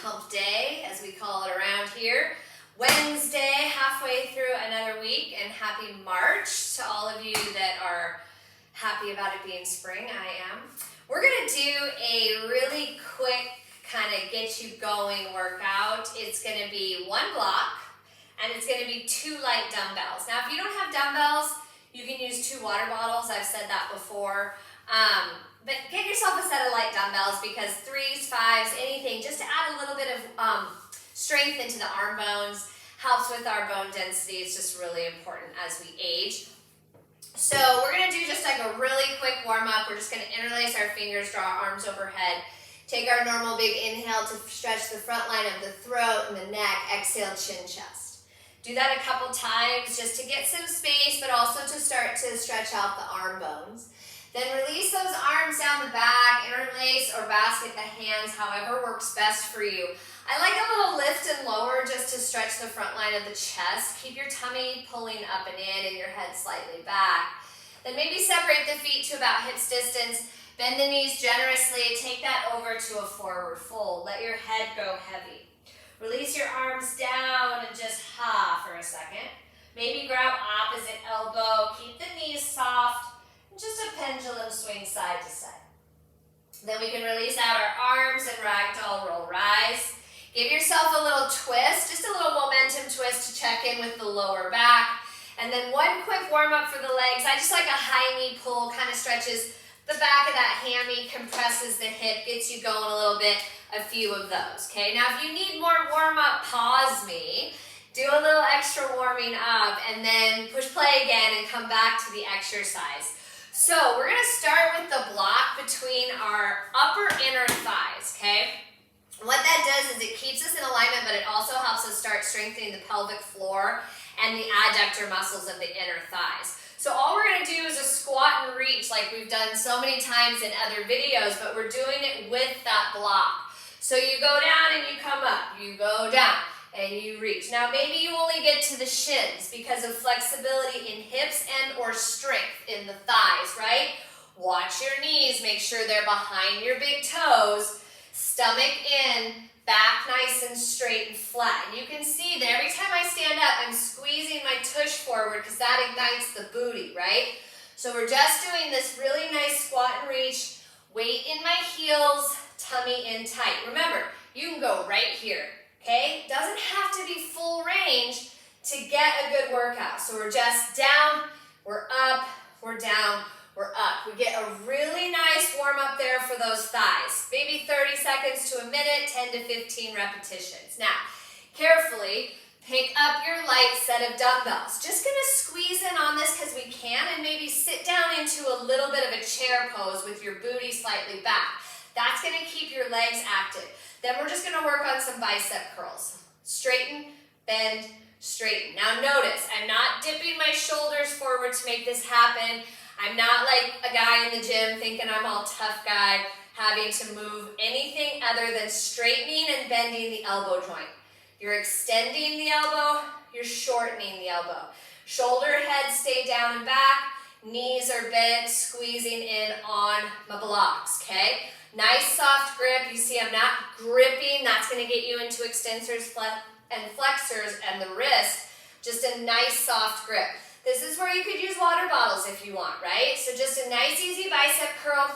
hump day, as we call it around here. Wednesday, halfway through another week, and happy March to all of you that are happy about it being spring. I am. We're going to do a really quick kind of get you going workout. It's going to be one block, and it's going to be 2 light dumbbells. Now, if you don't have dumbbells, you can use 2 water bottles. I've said that before. But get yourself a set of light dumbbells because 3s, 5s, anything, just to add a little bit of strength into the arm bones, helps with our bone density. It's just really important as we age. So we're going to do just like a really quick warm-up. We're just going to interlace our fingers, draw our arms overhead. Take our normal big inhale to stretch the front line of the throat and the neck. Exhale, chin, chest. Do that a couple times just to get some space, but also to start to stretch out the arm bones. Then release those arms down the back, interlace or basket the hands, however works best for you. I like a little lift and lower just to stretch the front line of the chest. Keep your tummy pulling up and in and your head slightly back. Then maybe separate the feet to about hips distance. Bend the knees generously. Take that over to a forward fold. Let your head go heavy. Release your arms down and just for a second. Maybe grab opposite elbow. Keep the knees soft. Just a pendulum swing side to side. Then we can release out our arms and ragdoll roll rise. Give yourself a little twist, just a little momentum twist to check in with the lower back. And then one quick warm up for the legs. I just like a high knee pull, kind of stretches the back of that hammy, compresses the hip, gets you going a little bit, a few of those, okay? Now if you need more warm up, pause me. Do a little extra warming up and then push play again and come back to the exercise. So we're going to start with the block between our upper inner thighs, okay? What that does is it keeps us in alignment, but it also helps us start strengthening the pelvic floor and the adductor muscles of the inner thighs. So all we're going to do is a squat and reach like we've done so many times in other videos, but we're doing it with that block. So you go down and you come up, you go down and you reach. Now maybe you only get to the shins because of flexibility in hips and or strength in the thighs, right? Watch your knees, make sure they're behind your big toes, stomach in, back nice and straight and flat. And you can see that every time I stand up, I'm squeezing my tush forward because that ignites the booty, right? So we're just doing this really nice squat and reach, weight in my heels, tummy in tight. Remember, you can go right here. Okay, doesn't have to be full range to get a good workout. So we're just down, we're up, we're down, we're up. We get a really nice warm up there for those thighs. Maybe 30 seconds to a minute, 10 to 15 repetitions. Now, carefully pick up your light set of dumbbells. Just gonna squeeze in on this because we can and maybe sit down into a little bit of a chair pose with your booty slightly back. That's gonna keep your legs active. Then we're just gonna work on some bicep curls. Straighten, bend, straighten. Now notice, I'm not dipping my shoulders forward to make this happen. I'm not like a guy in the gym thinking I'm all tough guy, having to move anything other than straightening and bending the elbow joint. You're extending the elbow, you're shortening the elbow. Shoulder, head stay down and back, knees are bent, squeezing in on my blocks, okay? Nice soft grip. You see I'm not gripping. That's going to get you into extensors and flexors and the wrist. Just a nice soft grip. This is where you could use water bottles if you want, right? So just a nice easy bicep curl.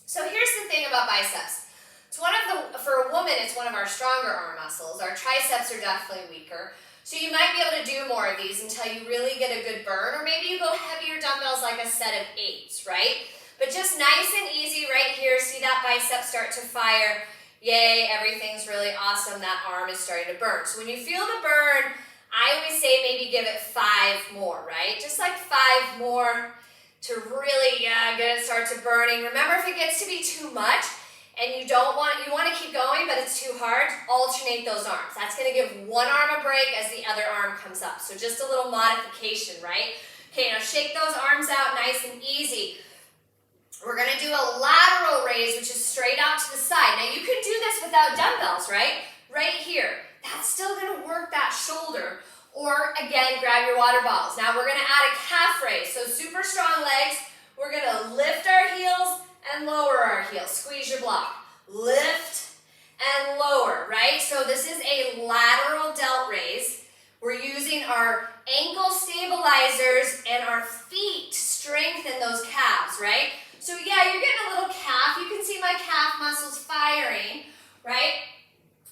So here's the thing about biceps. It's for a woman, it's one of our stronger arm muscles. Our triceps are definitely weaker. So you might be able to do more of these until you really get a good burn, or maybe you go heavier dumbbells like a set of 8s, right? But just nice and easy right here. See that bicep start to fire. Yay, everything's really awesome. That arm is starting to burn. So when you feel the burn, I always say maybe give it 5 more, right? Just like 5 more to really get it start to burning. Remember, if it gets to be too much and you want to keep going, but it's too hard, alternate those arms. That's going to give one arm a break as the other arm comes up. So just a little modification, right? Okay, now shake those arms out nice and easy. We're going to do a lateral raise, which is straight out to the side. Now, you can do this without dumbbells, right? Right here. That's still going to work that shoulder. Or, again, grab your water bottles. Now, we're going to add a calf raise. So, super strong legs. We're going to lift our heels and lower our heels. Squeeze your block. Lift and and lower, right? So this is a lateral delt raise. We're using our ankle stabilizers and our feet to strengthen those calves, right? So yeah, you're getting a little calf. You can see my calf muscles firing, right?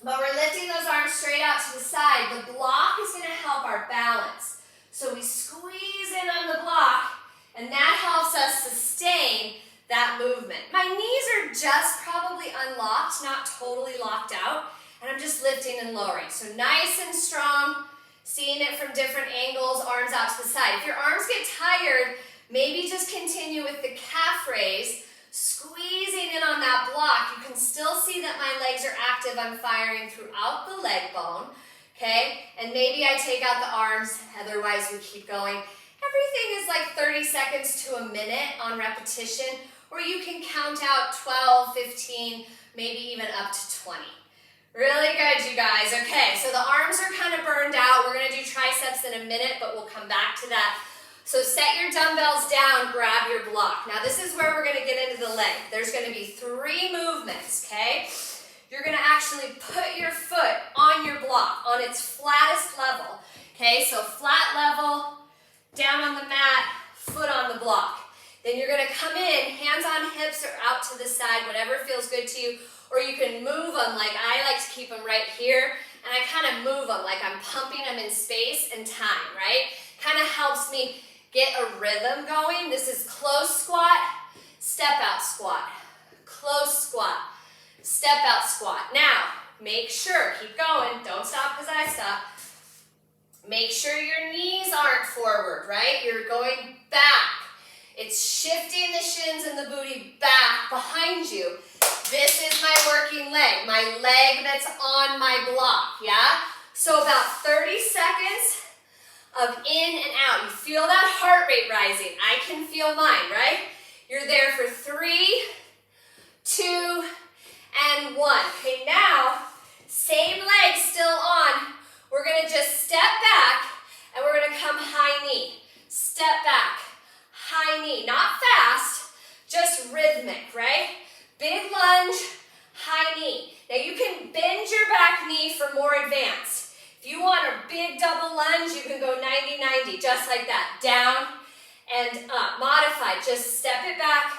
But we're lifting those arms straight out to the side. The block is going to help our balance. So we squeeze in on the block, and that helps us sustain that movement. My knees are just probably unlocked, not totally locked out, and I'm just lifting and lowering. So nice and strong, seeing it from different angles, arms out to the side. If your arms get tired, maybe just continue with the calf raise, squeezing in on that block. You can still see that my legs are active. I'm firing throughout the leg bone, okay? And maybe I take out the arms, otherwise we keep going. Everything is like 30 seconds to a minute on repetition, or you can count out 12, 15, maybe even up to 20. Really good, you guys. Okay, so the arms are kind of burned out. We're going to do triceps in a minute, but we'll come back to that. So set your dumbbells down, grab your block. Now this is where we're going to get into the leg. There's going to be 3 movements, okay? You're going to actually put your foot on your block, on its flattest level. Okay, so flat level, down on the mat, foot on the block. Then you're going to come in, hands on hips or out to the side, whatever feels good to you. Or you can move them, like I like to keep them right here, and I kind of move them like I'm pumping them in space and time, right? Kind of helps me get a rhythm going. This is close squat, step out squat, close squat, step out squat. Now, make sure, keep going, don't stop because I stop. Make sure your knees aren't forward, right? You're going back. It's shifting the shins and the booty back behind you. This is my working leg, my leg that's on my block, yeah? So about 30 seconds of in and out. You feel that heart rate rising. I can feel mine, right? You're there for 3, 2, and 1. Okay, now, same leg still on. We're gonna just step back, and we're gonna come high knee. Step back, high knee. Not fast, just rhythmic, right? Big lunge, high knee. Now you can bend your back knee for more advanced. If you want a big double lunge, you can go 90-90, just like that. Down and up. Modified, just step it back,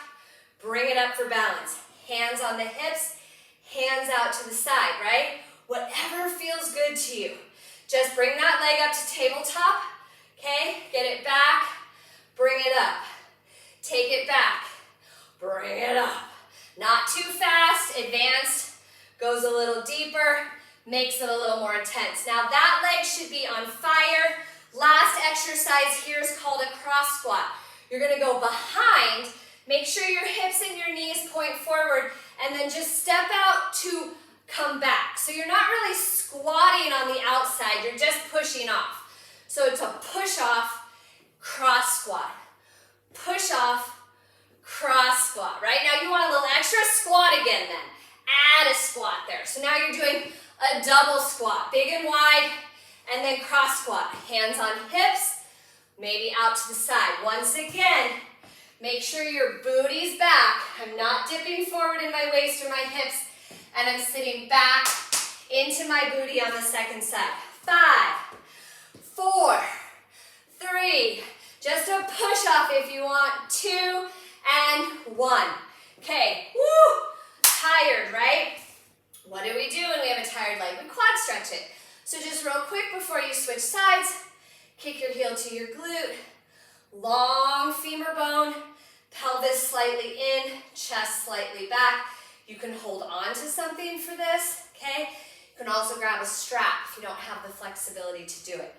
bring it up for balance. Hands on the hips, hands out to the side, right? Whatever feels good to you. Just bring that leg up to tabletop, okay? Get it back, bring it up. Take it back, bring it up. Not too fast, advanced, goes a little deeper, makes it a little more intense. Now that leg should be on fire. Last exercise here is called a cross squat. You're gonna go behind, make sure your hips and your knees point forward, and then just step out to come back. So you're not really squatting on the outside, you're just pushing off. So it's a push off, cross squat. Push off, cross squat, right? Now you want a little extra squat again then. Add a squat there. So now you're doing a double squat, big and wide, and then cross squat. Hands on hips, maybe out to the side. Once again, make sure your booty's back. I'm not dipping forward in my waist or my hips, and I'm sitting back into my booty on the second side. 5, 4, 3, just a push off if you want. 2, and 1. Okay, woo, tired, right? What do we do when we have a tired leg? We quad stretch it. So just real quick before you switch sides, kick your heel to your glute, long femur bone, pelvis slightly in, chest slightly back. You can hold on to something for this, okay? You can also grab a strap if you don't have the flexibility to do it.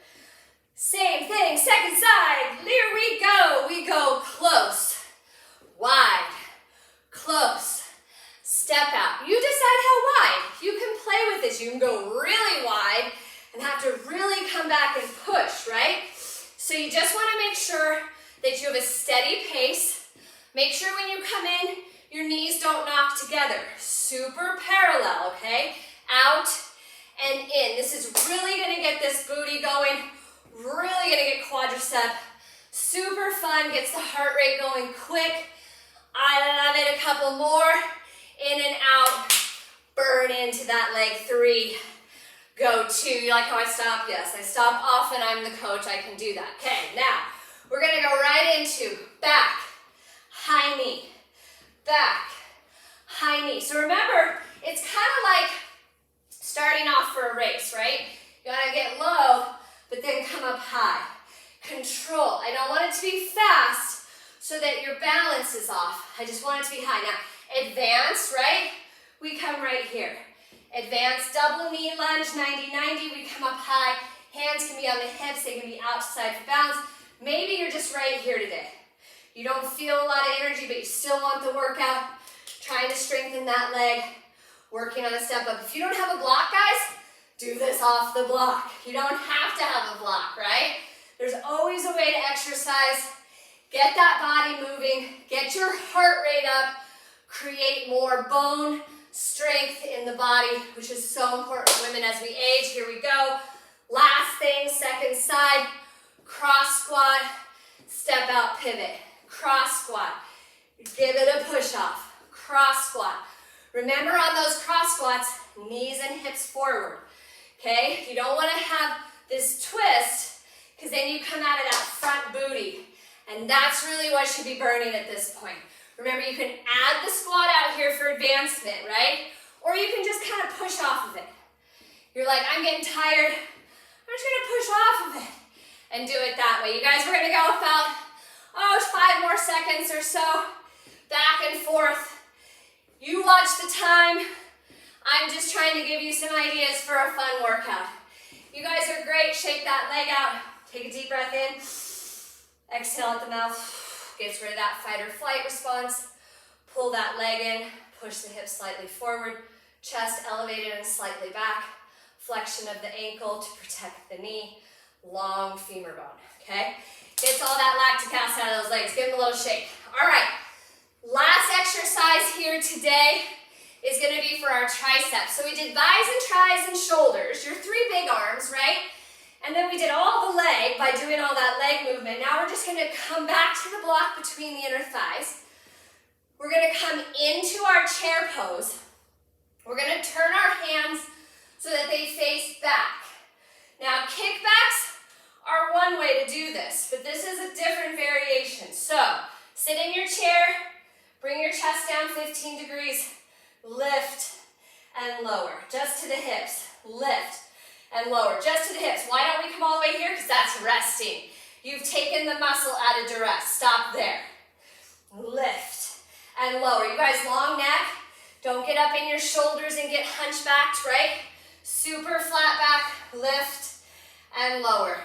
Same thing, second side, here we go. We go close, wide, close, step out. You decide how wide. You can play with this. You can go really wide and have to really come back and push, right? So you just want to make sure that you have a steady pace. Make sure when you come in, your knees don't knock together. Super parallel, okay? Out and in. This is really going to get this booty going. Really going to get quadricep. Super fun. Gets the heart rate going quick. I love it. A couple more. In and out. Burn burn into that leg. 3, go 2. You like how I stop? Yes, I stop often. I'm the coach. I can do that. Okay, now we're going to go right into back, high knee, back, high knee. So remember, it's kind of like starting off for a race, right? You want to get low, but then come up high. Control. I don't want it to be fast so that your balance is off. I just want it to be high. Now, advance, right? We come right here. Advance, double knee lunge, 90-90. We come up high. Hands can be on the hips. They can be out to side for balance. Maybe you're just right here today. You don't feel a lot of energy, but you still want the workout. Trying to strengthen that leg. Working on a step up. If you don't have a block, guys, do this off the block. You don't have to have a block, right? There's always a way to exercise. Get that body moving. Get your heart rate up. Create more bone strength in the body, which is so important for women as we age. Here we go. Last thing, second side. Cross squat. Step out pivot. Cross squat. Give it a push off. Cross squat. Remember on those cross squats, knees and hips forward. Okay? You don't want to have this twist because then you come out of that front booty. And that's really what should be burning at this point. Remember, you can add the squat out here for advancement, right? Or you can just kind of push off of it. You're like, I'm getting tired. I'm just going to push off of it and do it that way. You guys, we're going to go about, 5 more seconds or so. Back and forth. You watch the time. I'm just trying to give you some ideas for a fun workout. You guys are great. Shake that leg out. Take a deep breath in. Exhale at the mouth. Gets rid of that fight or flight response. Pull that leg in. Push the hips slightly forward. Chest elevated and slightly back. Flexion of the ankle to protect the knee. Long femur bone, okay? Gets all that lactic acid out of those legs. Give them a little shake. All right. Last exercise here today is going to be for our triceps. So we did thighs and tris and shoulders, your 3 big arms, right? And then we did all the leg by doing all that leg movement. Now we're just going to come back to the block between the inner thighs. We're going to come into our chair pose. We're going to turn our hands so that they face back. Now kickbacks are one way to do this, but this is a different variation. So sit in your chair. Bring your chest down 15 degrees. Lift and lower. Just to the hips. Lift and lower. Just to the hips. Why don't we come all the way here? Because that's resting. You've taken the muscle out of duress. Stop there. Lift and lower. You guys, long neck. Don't get up in your shoulders and get hunchbacked, right? Super flat back. Lift and lower.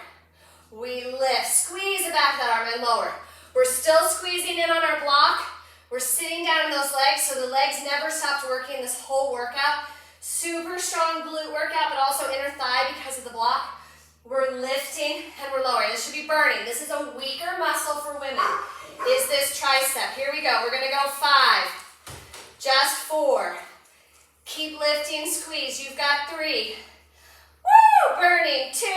We lift. Squeeze the back of that arm and lower. We're still squeezing in on our block. We're sitting down in those legs, so the legs never stopped working this whole workout. Super strong glute workout, but also inner thigh because of the block. We're lifting and we're lowering. This should be burning. This is a weaker muscle for women, is this tricep. Here we go. We're going to go 5. Just 4. Keep lifting, squeeze. You've got 3. Woo! Burning. 2.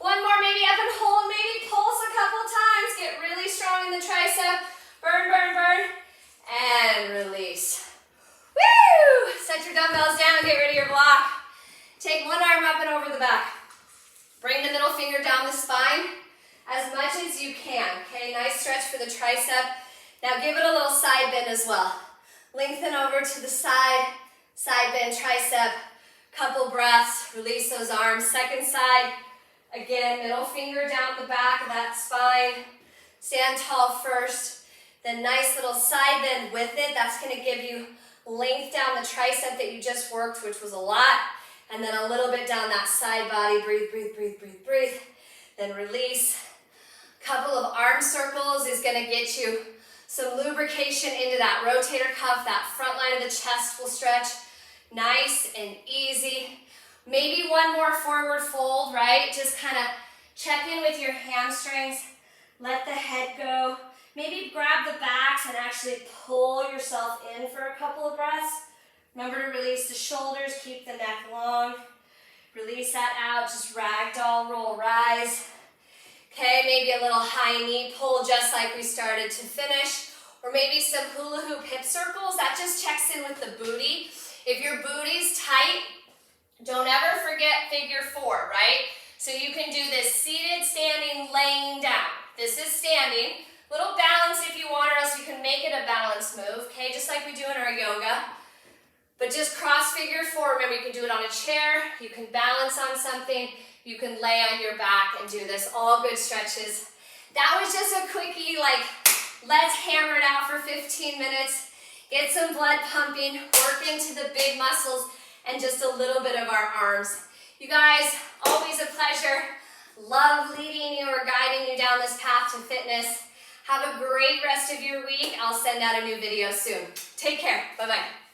One more, maybe up and hold, maybe pulse a couple times. Get really strong in the tricep. Burn, burn, burn. And release. Woo! Set your dumbbells down, get rid of your block. Take one arm up and over the back. Bring the middle finger down the spine as much as you can. Okay, nice stretch for the tricep. Now give it a little side bend as well. Lengthen over to the side bend tricep. Couple breaths, release those arms. Second side, again, middle finger down the back of that spine. Stand tall first. Then nice little side bend with it. That's going to give you length down the tricep that you just worked, which was a lot. And then a little bit down that side body. Breathe, breathe, breathe, breathe, breathe. Then release. Couple of arm circles is going to get you some lubrication into that rotator cuff. That front line of the chest will stretch. Nice and easy. Maybe one more forward fold, right? Just kind of check in with your hamstrings. Let the head go. Maybe grab the backs and actually pull yourself in for a couple of breaths. Remember to release the shoulders, keep the neck long. Release that out, just ragdoll roll, rise. Okay, maybe a little high knee pull just like we started to finish. Or maybe some hula hoop hip circles. That just checks in with the booty. If your booty's tight, don't ever forget figure 4, right? So you can do this seated, standing, laying down. This is standing. Little balance if you want, or else you can make it a balance move, okay? Just like we do in our yoga. But just cross figure 4. Remember, you can do it on a chair. You can balance on something. You can lay on your back and do this. All good stretches. That was just a quickie, like, let's hammer it out for 15 minutes. Get some blood pumping, work into the big muscles, and just a little bit of our arms. You guys, always a pleasure. Love leading you or guiding you down this path to fitness. Have a great rest of your week. I'll send out a new video soon. Take care. Bye-bye.